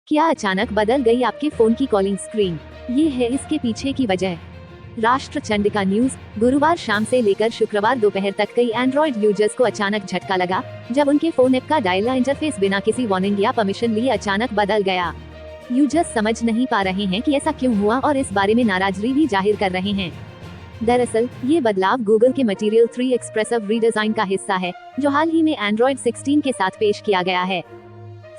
क्या अचानक बदल गई आपके फोन की कॉलिंग स्क्रीन? ये है इसके पीछे की वजह। राष्ट्र चंडिका न्यूज। गुरुवार शाम से लेकर शुक्रवार दोपहर तक कई एंड्रॉइड यूजर्स को अचानक झटका लगा, जब उनके फोन ऐप का डायल इंटरफेस बिना किसी वार्निंग या परमिशन लिए अचानक बदल गया। यूजर्स समझ नहीं पा रहे हैं कि ऐसा क्यों हुआ और इस बारे में नाराजगी भी जाहिर कर रहे हैं। दरअसल ये बदलाव गूगल के मटेरियल 3 एक्सप्रेसिव रीडिजाइन का हिस्सा है, जो हाल ही में एंड्रॉइड 16 के साथ पेश किया गया है।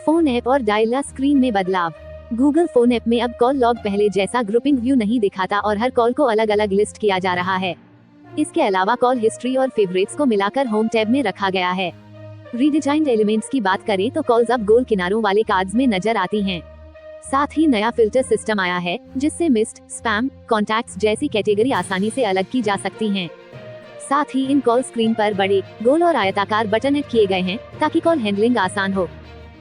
फोन ऐप और डायल स्क्रीन में बदलाव। गूगल फोन ऐप में अब कॉल लॉग पहले जैसा ग्रुपिंग व्यू नहीं दिखाता और हर कॉल को अलग अलग लिस्ट किया जा रहा है। इसके अलावा कॉल हिस्ट्री और फेवरेट्स को मिलाकर होम टैब में रखा गया है। रीडिजाइन्ड एलिमेंट्स की बात करें तो कॉल्स अब गोल किनारों वाले कार्ड्स में नजर आती हैं। साथ ही नया फिल्टर सिस्टम आया है, जिससे मिस्ड, स्पैम, कॉन्टैक्ट्स जैसी कैटेगरी आसानी से अलग की जा सकती हैं। साथ ही इन कॉल स्क्रीन पर बड़े, गोल और आयताकार बटन ऐड किए गए हैं, ताकि कॉल हैंडलिंग आसान हो।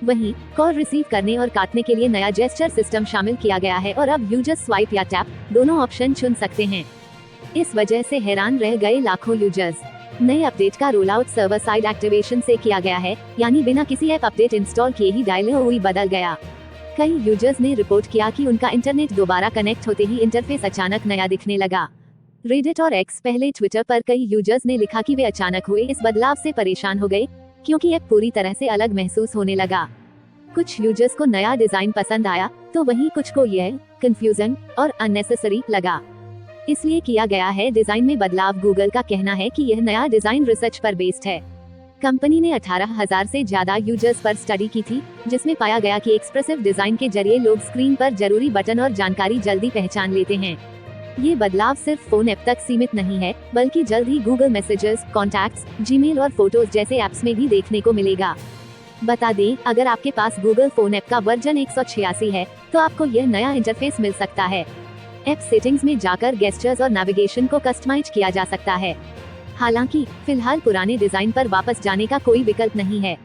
वहीं कॉल रिसीव करने और काटने के लिए नया जेस्चर सिस्टम शामिल किया गया है और अब यूजर्स स्वाइप या टैप दोनों ऑप्शन चुन सकते हैं। इस वजह से हैरान रह गए लाखों यूजर्स। नए अपडेट का roll out server side activation से किया गया है, यानी बिना किसी ऐप अपडेट इंस्टॉल किए ही डायल हुई बदल गया। कई यूजर्स ने रिपोर्ट किया कि उनका इंटरनेट दोबारा कनेक्ट होते ही इंटरफेस अचानक नया दिखने लगा। रेडिट और एक्स पहले ट्विटर पर कई यूजर्स ने लिखा कि वे अचानक हुए इस बदलाव से परेशान हो गए, क्योंकि ऐप पूरी तरह से अलग महसूस होने लगा। कुछ यूजर्स को नया डिजाइन पसंद आया, तो वहीं कुछ को यह कंफ्यूजन और अननेसेसरी लगा, इसलिए किया गया है डिजाइन में बदलाव। गूगल का कहना है कि यह नया डिजाइन रिसर्च पर बेस्ड है। कंपनी ने 18,000 से ज्यादा यूजर्स पर स्टडी की थी, जिसमें पाया गया कि एक्सप्रेसिव डिजाइन के जरिए लोग स्क्रीन पर जरूरी बटन और जानकारी जल्दी पहचान लेते हैं। ये बदलाव सिर्फ फोन ऐप तक सीमित नहीं है, बल्कि जल्द ही गूगल मैसेजेस, कॉन्टैक्ट्स, जीमेल और फोटोज जैसे ऐप्स में भी देखने को मिलेगा। बता दें, अगर आपके पास गूगल फोन ऐप का वर्जन 186 है, तो आपको यह नया इंटरफेस मिल सकता है। ऐप सेटिंग्स में जाकर गेस्चर्स और नेविगेशन को कस्टमाइज किया जा सकता है। हालांकि फिलहाल पुराने डिजाइन पर वापस जाने का कोई विकल्प नहीं है।